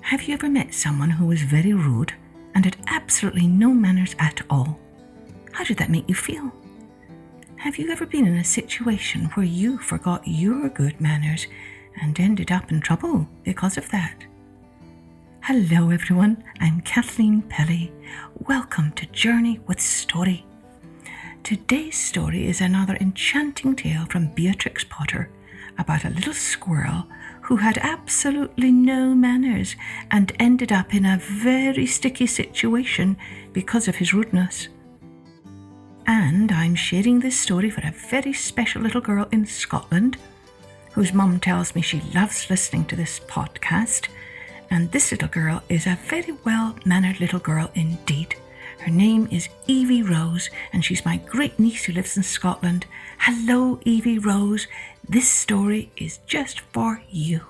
Have you ever met someone who was very rude and had absolutely no manners at all? How did that make you feel? Have you ever been in a situation where you forgot your good manners and ended up in trouble because of that? Hello everyone, I'm Kathleen Pelly. Welcome to Journey with Story. Today's story is another enchanting tale from Beatrix Potter about a little squirrel who had absolutely no manners and ended up in a very sticky situation because of his rudeness. And I'm sharing this story for a very special little girl in Scotland whose mum tells me she loves listening to this podcast. And this little girl is a very well-mannered little girl indeed. Her name is Evie Rose, and she's my great niece who lives in Scotland. Hello, Evie Rose. This story is just for you.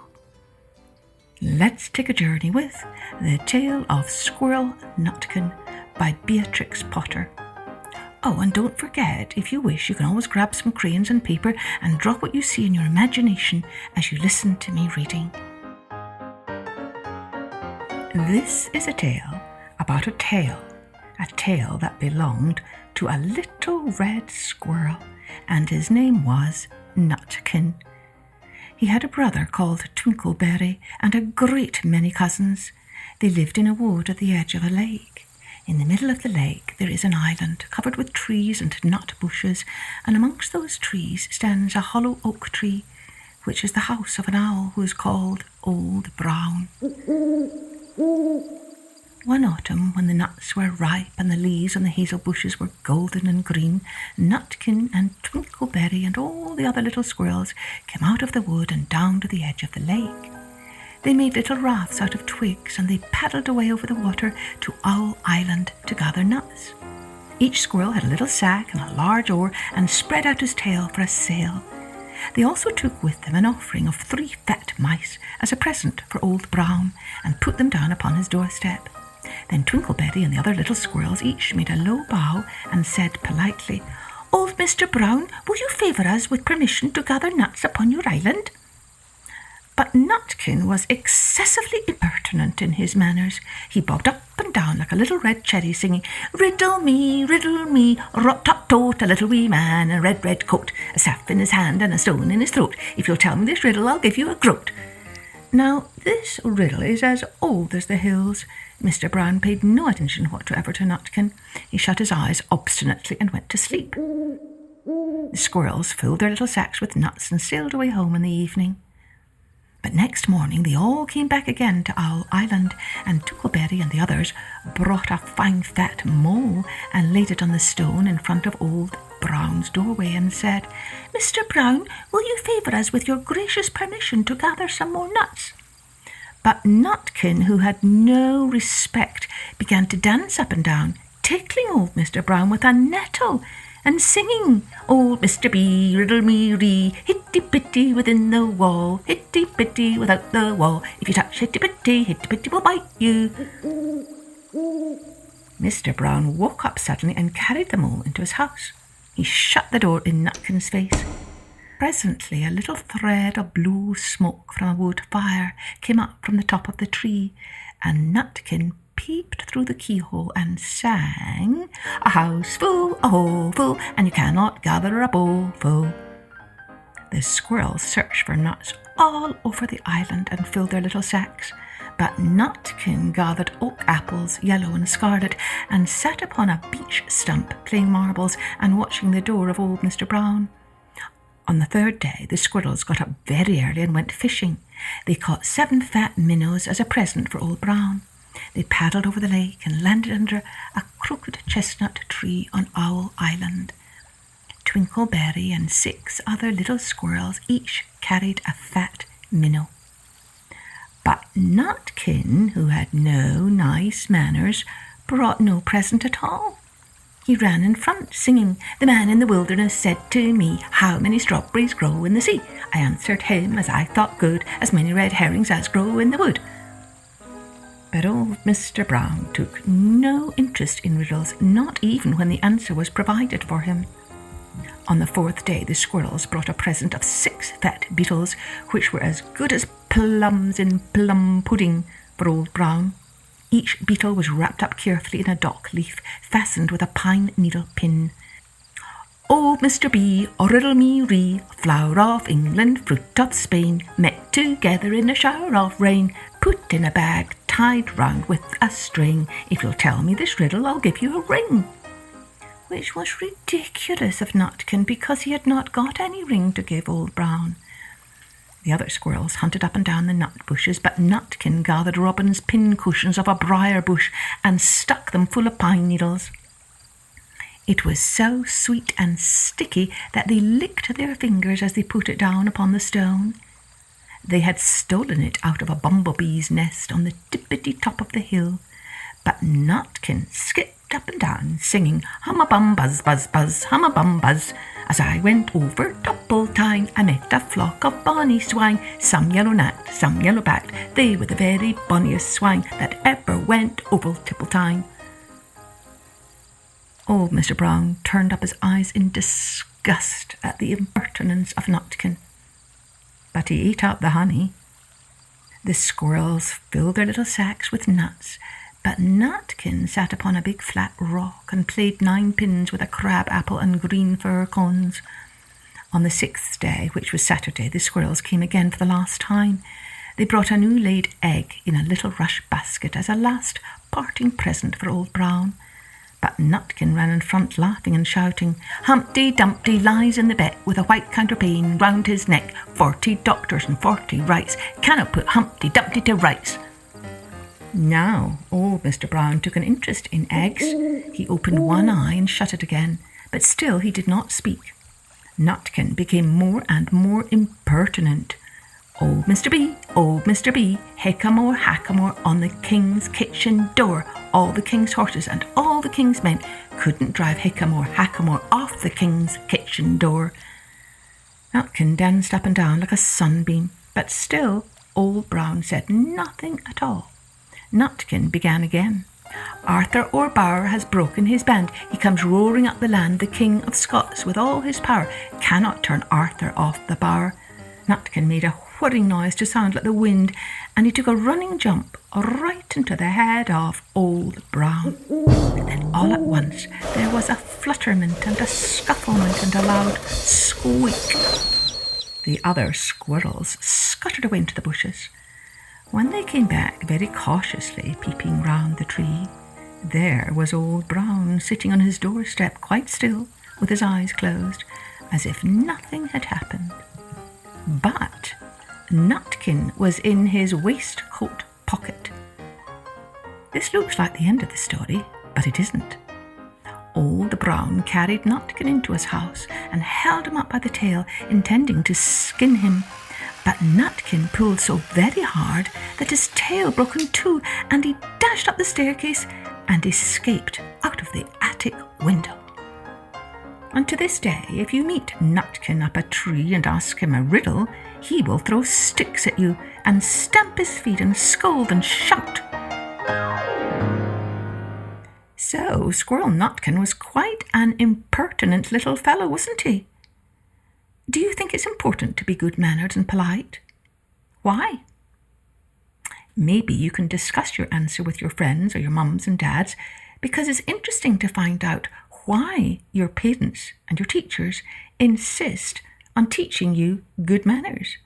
Let's take a journey with The Tale of Squirrel Nutkin by Beatrix Potter. Oh, and don't forget, if you wish, you can always grab some crayons and paper and draw what you see in your imagination as you listen to me reading. This is a tale about a tail that belonged to a little red squirrel, and his name was Nutkin. He had a brother called Twinkleberry and a great many cousins. They lived in a wood at the edge of a lake. In the middle of the lake there is an island covered with trees and nut bushes, and amongst those trees stands a hollow oak tree, which is the house of an owl who is called Old Brown. One autumn, when the nuts were ripe and the leaves on the hazel bushes were golden and green, Nutkin and Twinkleberry and all the other little squirrels came out of the wood and down to the edge of the lake. They made little rafts out of twigs, and they paddled away over the water to Owl Island to gather nuts. Each squirrel had a little sack and a large oar and spread out his tail for a sail. They also took with them an offering of 3 fat mice as a present for Old Brown, and put them down upon his doorstep. Then Twinkleberry and the other little squirrels each made a low bow and said politely, "Old Mr. Brown, will you favour us with permission to gather nuts upon your island?" But Nutkin was excessively impertinent in his manners. He bobbed up and down like a little red cherry, singing, riddle me, rot-tot-tot, a little wee man, a red, red coat, a staff in his hand and a stone in his throat. If you'll tell me this riddle, I'll give you a groat." Now, this riddle is as old as the hills. Mr. Brown paid no attention whatsoever to Nutkin. He shut his eyes obstinately and went to sleep. The squirrels filled their little sacks with nuts and sailed away home in the evening. But next morning they all came back again to Owl Island, and Twinkleberry and the others brought a fine fat mole and laid it on the stone in front of Old Brown's doorway and said, "Mr. Brown, will you favour us with your gracious permission to gather some more nuts?" But Nutkin, who had no respect, began to dance up and down, tickling old Mr. Brown with a nettle and singing, "Old Mr. B, riddle me ree, hitty-pitty within the wall, hitty-pitty without the wall. If you touch hitty-pitty, hitty-pitty will bite you." Mr. Brown woke up suddenly and carried the mole into his house. He shut the door in Nutkin's face. Presently a little thread of blue smoke from a wood fire came up from the top of the tree, and Nutkin peeped through the keyhole and sang, "A house full, a hole full, and you cannot gather a bowl full." The squirrels searched for nuts all over the island and filled their little sacks, but Nutkin gathered oak apples, yellow and scarlet, and sat upon a beech stump playing marbles and watching the door of old Mr. Brown. On the 3rd day, the squirrels got up very early and went fishing. They caught 7 fat minnows as a present for Old Brown. They paddled over the lake and landed under a crooked chestnut tree on Owl Island. Twinkleberry and 6 other little squirrels each carried a fat minnow. But Nutkin, who had no nice manners, brought no present at all. He ran in front, singing, "The man in the wilderness said to me, 'How many strawberries grow in the sea?' I answered him, as I thought good, 'As many red herrings as grow in the wood.'" But old Mr. Brown took no interest in riddles, not even when the answer was provided for him. On the 4th day, the squirrels brought a present of 6 fat beetles, which were as good as plums in plum pudding, for Old Brown. Each beetle was wrapped up carefully in a dock leaf, fastened with a pine needle pin. Old Mr. B, riddle me ree, flower of England, fruit of Spain, met together in a shower of rain, put in a bag, tied round with a string. If you'll tell me this riddle, I'll give you a ring. Which was ridiculous of Nutkin, because he had not got any ring to give Old Brown. The other squirrels hunted up and down the nut bushes, but Nutkin gathered robin's pin cushions of a briar bush and stuck them full of pine needles. It was so sweet and sticky that they licked their fingers as they put it down upon the stone. They had stolen it out of a bumblebee's nest on the tippity top of the hill, but Nutkin skipped up and down, singing hum-a-bum, buzz, buzz, buzz, hum-a-bum, buzz. As I went over Topple-Tyne, I met a flock of bonny swine, some yellow-nacked, some yellow-backed. They were the very bonniest swine that ever went over Tipple-Tyne. Old Mr. Brown turned up his eyes in disgust at the impertinence of Nutkin, but he ate up the honey. The squirrels filled their little sacks with nuts, but Nutkin sat upon a big flat rock and played ninepins with a crab apple and green fir cones. On the 6th day, which was Saturday, the squirrels came again for the last time. They brought a new laid egg in a little rush basket as a last parting present for Old Brown. But Nutkin ran in front, laughing and shouting, Humpty Dumpty lies in the bed with a white counterpane round his neck. 40 doctors and 40 wrights cannot put Humpty Dumpty to rights. Now old Mr. Brown took an interest in eggs. He opened one eye and shut it again, but still he did not speak. Nutkin became more and more impertinent. Old Mr. B, hickamore, hackamore on the king's kitchen door. All the king's horses and all the king's men couldn't drive hickamore, hackamore off the king's kitchen door. Nutkin danced up and down like a sunbeam, but still Old Brown said nothing at all. Nutkin began again. Arthur O'Barr has broken his band. He comes roaring up the land. The King of Scots, with all his power, cannot turn Arthur off the bar. Nutkin made a whirring noise to sound like the wind, and he took a running jump right into the head of Old Brown. Then all at once there was a flutterment and a scufflement and a loud squeak. The other squirrels scuttered away into the bushes. When they came back, very cautiously peeping round the tree, there was Old Brown sitting on his doorstep quite still, with his eyes closed, as if nothing had happened. But Nutkin was in his waistcoat pocket. This looks like the end of the story, but it isn't. Old Brown carried Nutkin into his house and held him up by the tail, intending to skin him. But Nutkin pulled so very hard that his tail broke in two, and he dashed up the staircase and escaped out of the attic window. And to this day, if you meet Nutkin up a tree and ask him a riddle, he will throw sticks at you and stamp his feet and scold and shout. So Squirrel Nutkin was quite an impertinent little fellow, wasn't he? Do you think it's important to be good-mannered and polite? Why? Maybe you can discuss your answer with your friends or your mums and dads, because it's interesting to find out why your parents and your teachers insist on teaching you good manners.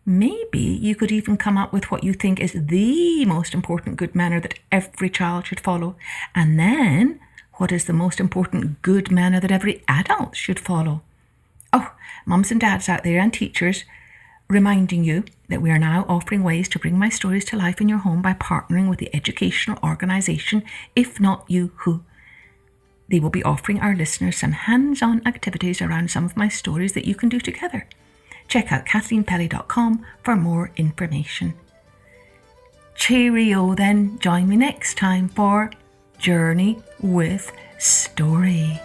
Maybe you could even come up with what you think is the most important good manner that every child should follow, and then what is the most important good manner that every adult should follow. Oh, mums and dads out there and teachers, reminding you that we are now offering ways to bring my stories to life in your home by partnering with the educational organisation If Not You Who. They will be offering our listeners some hands-on activities around some of my stories that you can do together. Check out kathleenpelly.com for more information. Cheerio then, join me next time for Journey with Story.